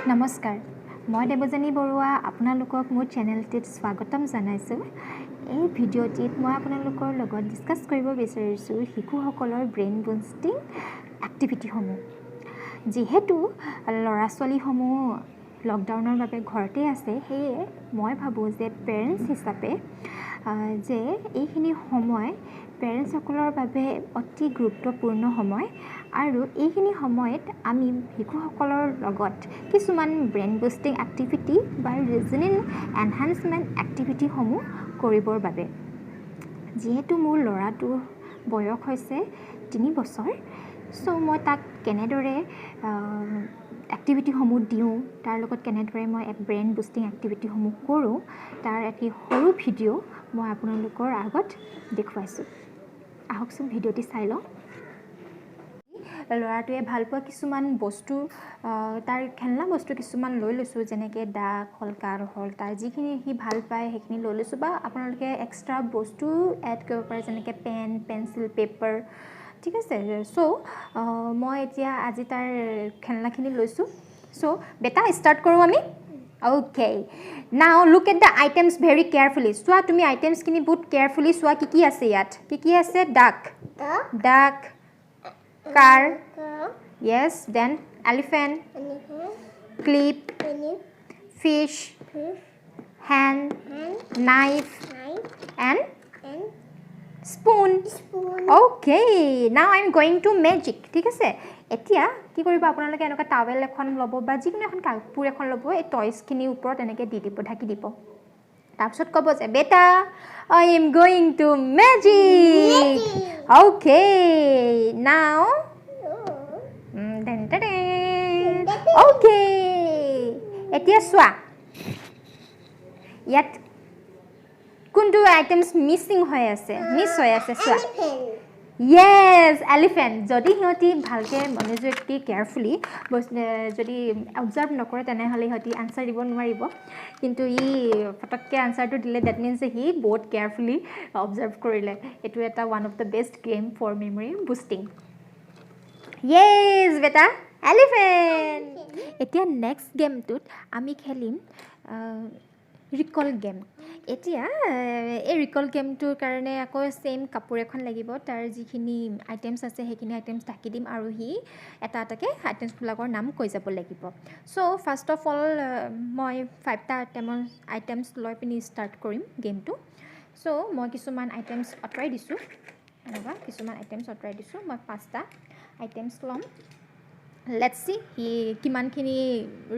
নমস্কাৰ মই দেৱজানী বৰুৱা আপোনালোকক মোৰ চেনেলটিত স্বাগতম জনাইছোঁ এই ভিডিঅ'টিত মই আপোনালোকৰ লগত ডিসকাস কৰিব বিচাৰিছোঁ শিশুসকলৰ ব্ৰেইন বুষ্টিং এক্টিভিটিসমূহ যেহেতু ল'ৰা ছোৱালীসমূহ লকডাউনৰ বাবে ঘৰতে আছে সেয়ে মই ভাবোঁ যে পেৰেণ্টছ হিচাপে যে এইখিনি সময় পেৰেণ্টছসকলৰ বাবে অতি গুৰুত্বপূৰ্ণ সময় আৰু এইখিনি সময়ত আমি শিশুসকলৰ লগত কিছুমান ব্ৰেইন বুষ্টিং এক্টিভিটি বা ৰিজনিং এনহান্সমেণ্ট এক্টিভিটিসমূহ কৰিবৰ বাবে যেহেতু মোৰ ল'ৰাটো বয়স হৈছে 3 বছৰ সো মই তাক কেনেদৰে এক্টিভিটিসমূহ দিওঁ তাৰ লগত কেনেদৰে মই ব্ৰেইন বুষ্টিং এক্টিভিটিসমূহ কৰোঁ তাৰ এটি সৰু ভিডিঅ' মই আপোনালোকৰ আগত দেখুৱাইছোঁ আহকচোন ভিডিঅ'টি চাই লওঁ ল'ৰাটোৱে ভাল পোৱা কিছুমান বস্তু তাৰ খেলনা বস্তু কিছুমান লৈ লৈছোঁ যেনেকৈ দাগ হল কাৰ হল তাৰ যিখিনি সি ভাল পায় সেইখিনি লৈ লৈছোঁ বা আপোনালোকে এক্সট্ৰা বস্তু এড কৰিব পাৰে যেনেকৈ পেন পেন্সিল পেপাৰ ঠিক আছে সো মই এতিয়া আজি তাৰ খেলনাখিনি লৈছোঁ সো বেটা ষ্টাৰ্ট কৰোঁ আমি Okay, now look at the items very carefully. Swa, tumi items kini बहुत carefully swa ki ase yat. Ki ase duck. Duck. Car. Yes, then elephant. Clip. Fish. Hand. Knife. And spoon. Okay, now I'm going to magic. ঠিক আছে এতিয়া কি কৰিব আপোনালোকে এনেকা towel এখন লব বা যিকোনো এখন কাপোৰ এখন লব এই টয়ছখিনি ওপৰত এনেকৈ দি দিব ঢাকি দিব তাৰপিছত ক'ব যে বেটা I am going to magic okay now okay এতিয়া চোৱা ইয়াত কোনটো আইটেমছ মিছিং হৈ আছে মিছ হৈ আছে চোৱা Yes, elephant. যদি হিহঁতি ভালকে মনোযোগী কেয়াৰফুলি যদি অবজাৰ্ভ নকৰে তেনেহ'লে হিহঁতি আনসাৰ দিব নোৱাৰিব কিন্তু ই ফটককে আনসাৰটো দিলে দ্যাট মিন্স হি বহুত কেয়াৰফুলি অবজাৰ্ভ কৰিলে এটো এটা one of the best game for memory boosting Yes, বেটা elephant. এতিয়া নেক্সট গেমটোত আমি খেলিম ৰিকল গেম এতিয়া এই ৰিকল গেমটোৰ কাৰণে আকৌ সেম কাপোৰ এখন লাগিব তাৰ যিখিনি আইটেমছ আছে সেইখিনি আইটেমছ ঢাকি দিম আৰু হি এটা এটাকে আইটেমছবিলাকৰ নাম কৈ যাব লাগিব সো ফাৰ্ষ্ট অফ অল মই 5টা আইটেমছ লৈ পিনি ষ্টাৰ্ট কৰিম গেমটো সো মই কিছুমান আইটেমছ আঁতৰাই দিছোঁ এনেকুৱা কিছুমান আইটেমছ আঁতৰাই দিছোঁ মই 5টা আইটেমছ ল'ম লেটছ সি হি কিমানখিনি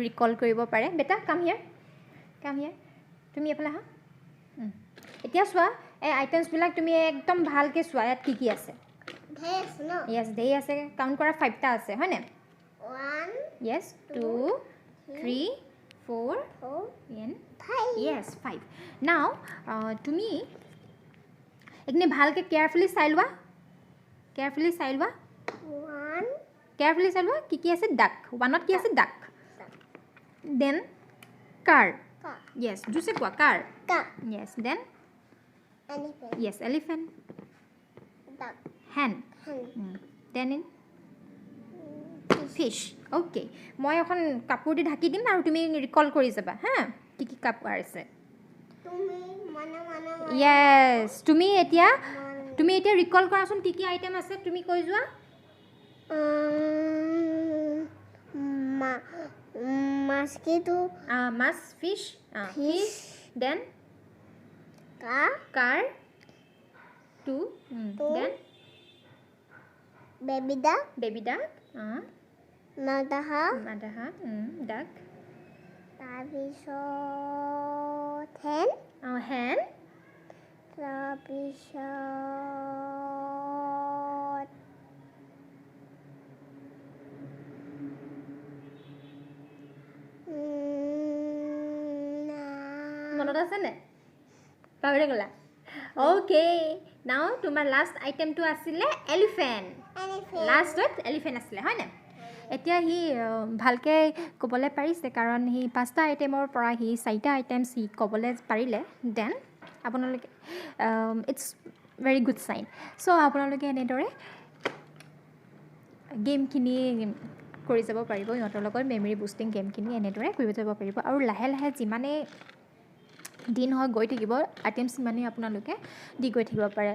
ৰিকল কৰিব পাৰে বেটা কাম হিয়াৰ তুমি এফালে হা এতিয়া চোৱা এই আইটেমছবিলাক তুমি একদম ভালকৈ চোৱা ইয়াত কি আছে য়েছ ধেৰ আছে কাউণ্ট কৰা 5টা আছে হয়নে 1 য়েছ 2 3 4 and 5 য়েছ 5 নাও তুমি এইখিনি ভালকৈ কেয়াৰফুলি চাই লোৱা 1 কেয়াৰফুলি চাই লোৱা কি আছে ডাক 1ত কি আছে ডাক then car Yes, juse kwa car. Yes, then elephant. Yes, elephant. Duck. Hen. Then in fish. Okay. মই এখন কাপোৰ দি ঢাকি দিম আৰু তুমি ৰিকল কৰি যাবা হা কি কাপোৰ আছে তুমি Yes, তুমি এতিয়া ৰিকল কৰাচোন কি আইটেম আছে তুমি কৈ যোৱা Mosquito. Mas fish. Fish. Then car. 2. Then baby duck. Madaha. Duck. তাৰপিছত hen. Hen. তাৰপিছত মনত আছে নে পাহৰি গলা ওকে নাও তোমাৰ লাষ্ট আইটেমটো আছিলে এলিফেন্ট লাষ্টত এলিফেন্ট আছিলে হয় না এতিয়া হি ভালকে ক'বলৈ পাৰিছে কাৰণ হি 5টা আইটেমৰ পৰা হি 4টা আইটেমছ হি ক'বলৈ পাৰিলে দেন আপোনালোকে it's very good sign so আপোনালোকে এনেদৰে গেমখিনি কৰি যাব পাৰিব সিহঁতৰ লগত মেমৰি বুষ্টিং গেমখিনি এনেদৰে কৰিব যাব পাৰিব আৰু লাহে লাহে যিমানে দিন হয় গৈ থাকিব আইটেম সিমানেই আপোনালোকে দি গৈ থাকিব পাৰে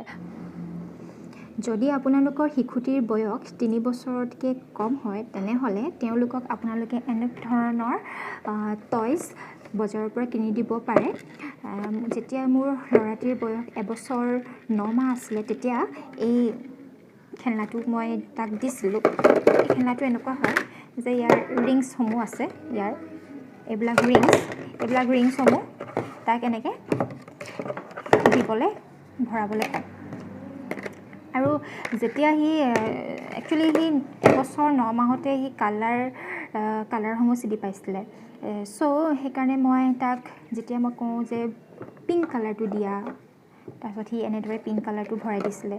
যদি আপোনালোকৰ শিশুটিৰ বয়স 3 বছৰতকৈ কম হয় তেনেহ'লে তেওঁলোকক আপোনালোকে এনে ধৰণৰ টয়ছ বজাৰৰ পৰা কিনি দিব পাৰে যেতিয়া মোৰ ল'ৰাটিৰ বয়স 1 বছৰ 9 মাহ আছিলে তেতিয়া এই খেলনাটো মই তাক দিছিলোঁ এই খেলনাটো এনেকুৱা হয় যে ইয়াৰ ৰিংছসমূহ আছে এইবিলাক ৰিংছসমূহ তাক এনেকৈ দিবলৈ ভৰাবলৈ কয় আৰু যেতিয়া সি একচুৱেলি সি 1 বছৰ 9 মাহতে সি কালাৰসমূহ চিনি পাইছিলে চ' সেইকাৰণে মই তাক যেতিয়া মই কওঁ যে পিংক কালাৰটো দিয়া তাৰপিছত সি এনেদৰে পিংক কালাৰটো ভৰাই দিছিলে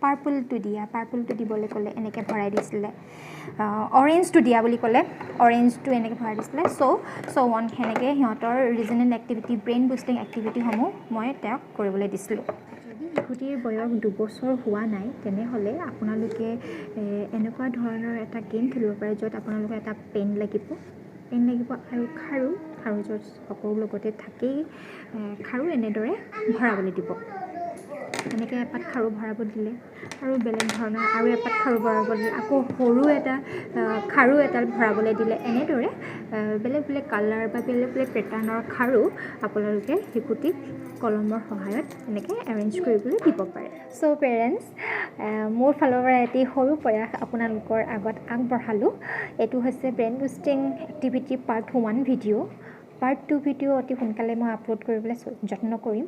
পাৰ্পলটো দিবলৈ ক'লে এনেকৈ ভৰাই দিছিলে অৰেঞ্জটো দিয়া বুলি ক'লে অৰেঞ্জটো এনেকৈ ভৰাই দিছিলে চ' ওৱান সেনেকৈ সিহঁতৰ ৰিজনেল এক্টিভিটি ব্ৰেইন বুষ্টিং এক্টিভিটিসমূহ মই তেওঁক কৰিবলৈ দিছিলোঁ যদি শিশুটিৰ বয়স 2 বছৰ হোৱা নাই তেনেহ'লে আপোনালোকে এনেকুৱা ধৰণৰ এটা গেম খেলিব পাৰে য'ত আপোনালোকৰ এটা পেন লাগিব আৰু খাৰু য'ত সকলো লগতে থাকেই খাৰু এনেদৰে ভৰাবলৈ দিব এনেকৈ এপাত খাৰু ভৰাব দিলে আৰু বেলেগ ধৰণৰ আৰু এপাত খাৰু ভৰাব দিলে আকৌ সৰু এটা খাৰু এডাল ভৰাবলৈ দিলে এনেদৰে বেলেগ বেলেগ কালাৰ বা বেলেগ বেলেগ পেটাৰ্ণৰ খাৰু আপোনালোকে শিশুটিক কলমৰ সহায়ত এনেকৈ এৰেঞ্জ কৰিবলৈ দিব পাৰে চ' পেৰেণ্টছ মোৰ ফালৰ পৰা এটি সৰু প্ৰয়াস আপোনালোকৰ আগত আগবঢ়ালোঁ এইটো হৈছে brain boosting activity part 1 video' part 2 video' অতি সোনকালে মই আপলোড কৰিবলৈ যত্ন কৰিম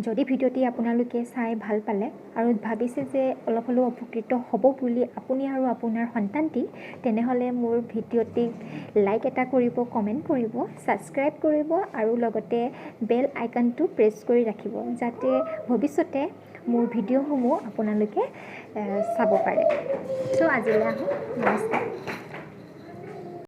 যদি ভিডিঅ'টি আপোনালোকে চাই ভাল পালে আৰু ভাবিছে যে অলপ হ'লেও উপকৃত হ'ব বুলি আপুনি আৰু আপোনাৰ সন্তানটি তেনেহ'লে মোৰ ভিডিঅ'টিক লাইক এটা কৰিব কমেণ্ট কৰিব ছাবস্ক্ৰাইব কৰিব আৰু লগতে বেল আইকনটো প্ৰেছ কৰি ৰাখিব যাতে ভৱিষ্যতে মোৰ ভিডিঅ'সমূহ আপোনালোকে চাব পাৰে চ' আজিলৈ আহোঁ নমস্কাৰ